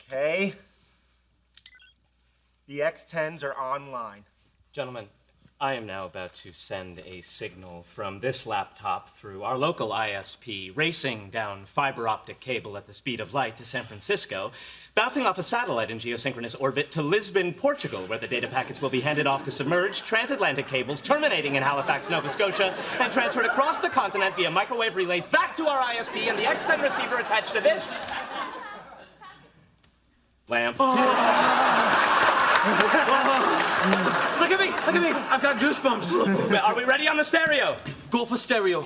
Okay. The X10s are online. Gentlemen, I am now about to send a signal from this laptop through our local ISP, racing down fiber optic cable at the speed of light to San Francisco, bouncing off a satellite in geosynchronous orbit to Lisbon, Portugal, where the data packets will be handed off to submerged transatlantic cables terminating in Halifax, Nova Scotia, and transferred across the continent via microwave relays back to our ISP and the X10 receiver attached to this lamp. Look at me! Look at me! I've got goosebumps. Are we ready on the stereo? Go for stereo.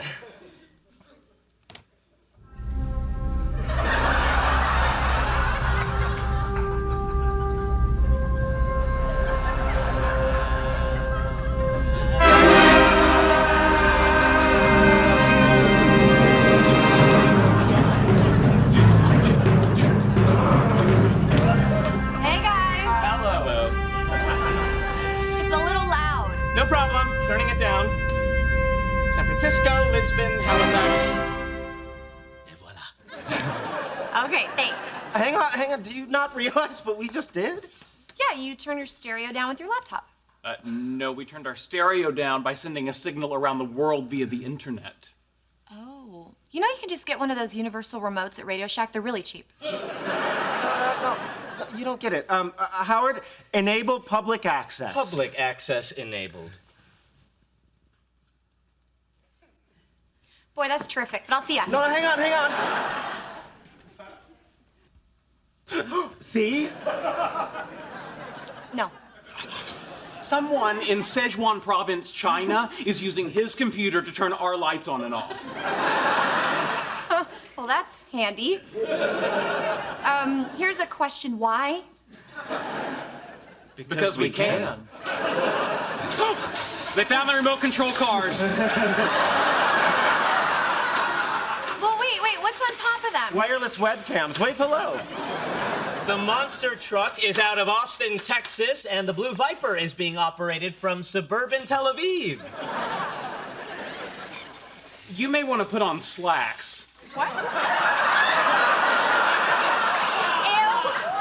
Hey guys! Hello. It's a little loud. No problem. Turning it down. San Francisco, Lisbon, Halifax. Et voila. Okay, thanks. Hang on. Do you not realize what we just did? Yeah, you turn your stereo down with your laptop. No, we turned our stereo down by sending a signal around the world via the internet. Oh. You know you can just get one of those universal remotes at Radio Shack. They're really cheap. No, you don't get it. Howard, enable public access. Public access enabled. Boy, that's terrific. But I'll see ya. No, hang on. See? No. Someone in Sichuan province, China, is using his computer to turn our lights on and off. Well, that's handy. Here's a question. Why? Because we can. They found the remote control cars. Well, wait. What's on top of them? Wireless webcams. Wave hello. The monster truck is out of Austin, Texas, and the Blue Viper is being operated from suburban Tel Aviv. You may want to put on slacks. What? Ew!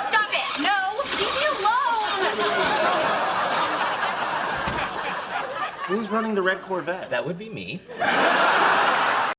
Stop it! No! Leave me alone! Who's running the red Corvette? That would be me.